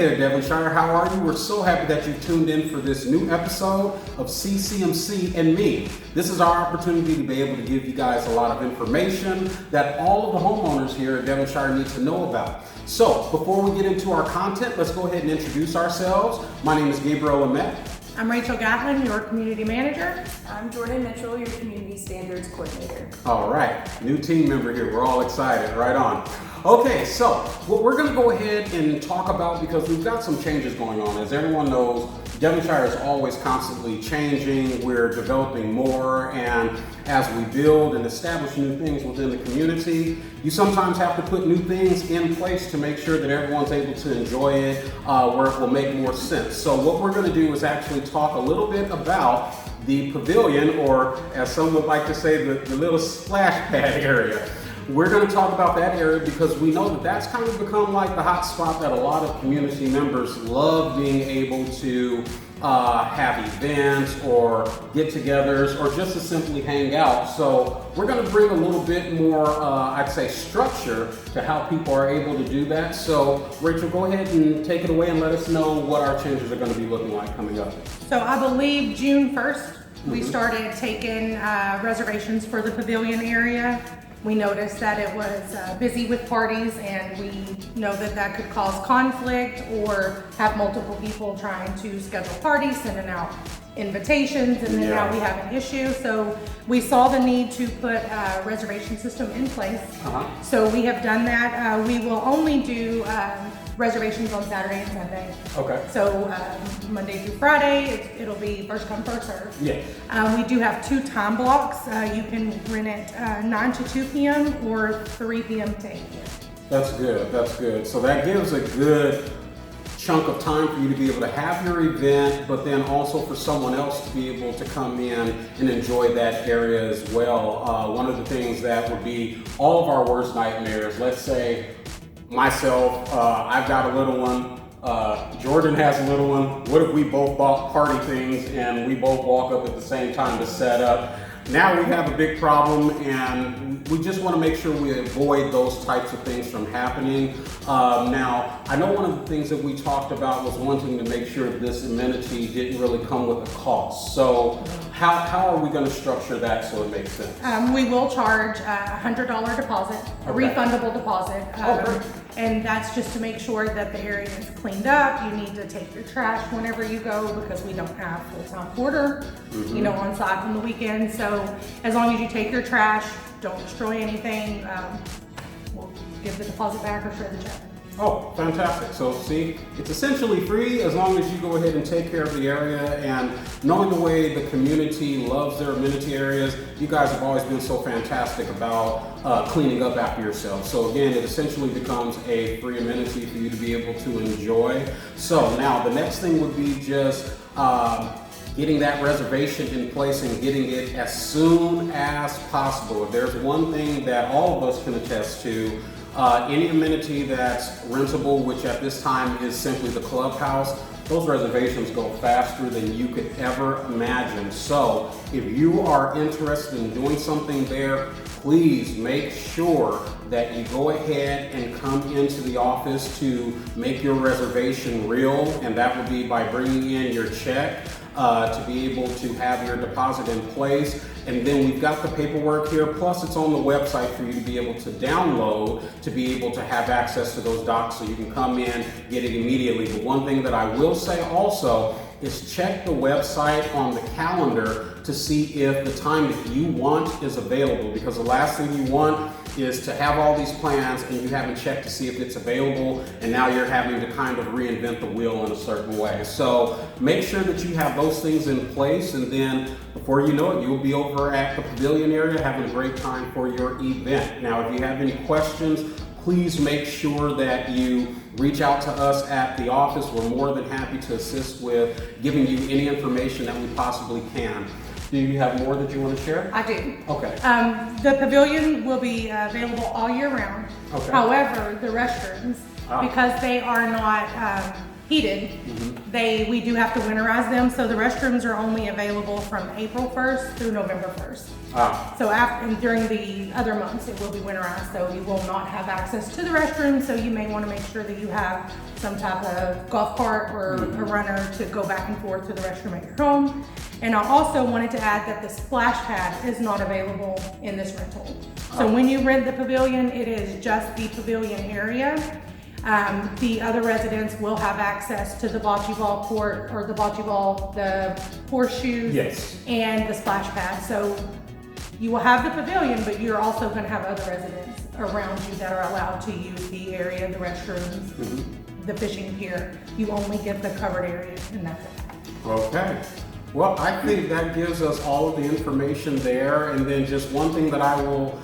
there, Devonshire. How are you? We're so happy that you tuned in for this new episode of CCMC and me. This is our opportunity to be able to give you guys a lot of information that all of the homeowners here at Devonshire need to know about. So, before we get into our content, let's go ahead and introduce ourselves. My name is Gabriel Lamette. I'm Rachel Gatlin, your community manager. I'm Jordan Mitchell, your community standards coordinator. All right, new team member here. We're all excited. Right on. Okay, so what we're going to go ahead and talk about, because we've got some changes going on. As everyone knows, Devonshire is always constantly changing. We're developing more, and as we build and establish new things within the community, you sometimes have to put new things in place to make sure that everyone's able to enjoy it, where it will make more sense. So what we're going to do is actually talk a little bit about the pavilion, or as some would like to say, the little splash pad area. We're going to talk about that area because we know that that's kind of become like the hot spot that a lot of community members love being able to have events or get-togethers or just to simply hang out. So we're going to bring a little bit more, I'd say, structure to how people are able to do that. So Rachel, go ahead and take it away and let us know what our changes are going to be looking like coming up. So I believe June 1st, we started taking reservations for the pavilion area. We noticed that it was busy with parties, and we know that that could cause conflict or have multiple people trying to schedule parties, sending out invitations, and then now we have an issue. So we saw the need to put a reservation system in place. So we have done that. We will only do reservations on Saturday and Sunday. Okay. So Monday through Friday, it'll be first come, first serve. Yeah. We do have 2 time blocks. You can rent it 9 to 2 p.m. or 3 p.m. to 8 p.m. That's good. That's good. So that gives a good chunk of time for you to be able to have your event, but then also for someone else to be able to come in and enjoy that area as well. One of the things that would be all of our worst nightmares, let's say myself, I've got a little one, Jordan has a little one. What if we both bought party things and we both walk up at the same time to set up? Now we have a big problem, and we just want to make sure we avoid those types of things from happening. Now, I know one of the things that we talked about was wanting to make sure this amenity didn't really come with a cost. So how are we going to structure that so it makes sense? We will charge a $100 deposit, a refundable deposit. Great. And that's just to make sure that the area is cleaned up. You need to take your trash whenever you go because we don't have full-time porter, on site on the weekend. So as long as you take your trash, don't destroy anything, we'll give the deposit back or shred the check. Oh, fantastic. So see, it's essentially free as long as you go ahead and take care of the area. And knowing the way the community loves their amenity areas, you guys have always been so fantastic about cleaning up after yourself. So again, it essentially becomes a free amenity for you to be able to enjoy. So now the next thing would be just getting that reservation in place and getting it as soon as possible. If there's one thing that all of us can attest to, any amenity that's rentable, which at this time is simply the clubhouse, those reservations go faster than you could ever imagine. So if you are interested in doing something there, please make sure that you go ahead and come into the office to make your reservation real, and that would be by bringing in your check to be able to have your deposit in place. And then we've got the paperwork here, plus it's on the website for you to be able to download to be able to have access to those docs so you can come in, get it immediately. But one thing that I will say also is check the website on the calendar to see if the time that you want is available, because the last thing you want is to have all these plans and you haven't checked to see if it's available, and now you're having to kind of reinvent the wheel in a certain way. So make sure that you have those things in place, and then before you know it, you'll be over at the pavilion area having a great time for your event. Now, if you have any questions, please make sure that you reach out to us at the office. We're more than happy to assist with giving you any information that we possibly can. Do you have more that you want to share? I do. Okay. The pavilion will be available all year round. Okay. However, the restrooms, because they are not heated, we do have to winterize them. So the restrooms are only available from April 1st through November 1st. So after and during the other months, it will be winterized. So you will not have access to the restroom. So you may want to make sure that you have some type of golf cart or a runner to go back and forth to the restroom at your home. And I also wanted to add that the splash pad is not available in this rental. So when you rent the pavilion, it is just the pavilion area. The other residents will have access to the bocce ball court or the bocce ball, the horseshoes, and the splash pad. So you will have the pavilion, but you're also going to have other residents around you that are allowed to use the area, the restrooms, the fishing pier. You only get the covered area, and that's it. Okay. Well, I think that gives us all of the information there, and then just one thing that I will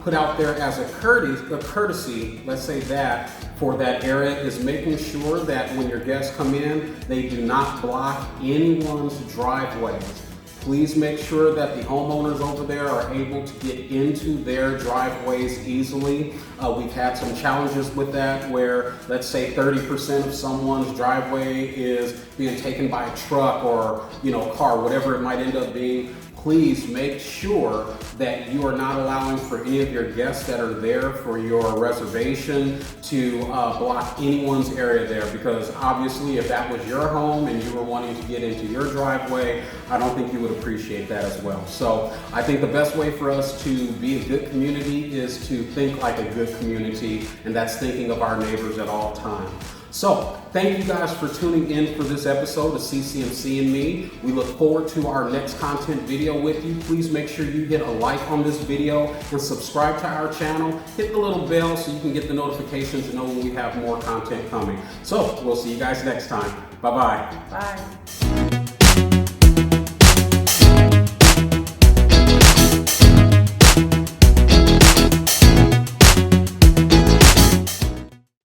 put out there as a courtesy, let's say that, for that area is making sure that when your guests come in, they do not block anyone's driveways. Please make sure that the homeowners over there are able to get into their driveways easily. We've had some challenges with that where, let's say 30% of someone's driveway is being taken by a truck or, car, whatever it might end up being. Please make sure that you are not allowing for any of your guests that are there for your reservation to block anyone's area there, because obviously if that was your home and you were wanting to get into your driveway, I don't think you would appreciate that as well. So I think the best way for us to be a good community is to think like a good community, and that's thinking of our neighbors at all times. So, thank you guys for tuning in for this episode of CCMC and Me. We look forward to our next content video with you. Please make sure you hit a like on this video and subscribe to our channel. Hit the little bell so you can get the notifications to know when we have more content coming. So, we'll see you guys next time. Bye-bye. Bye.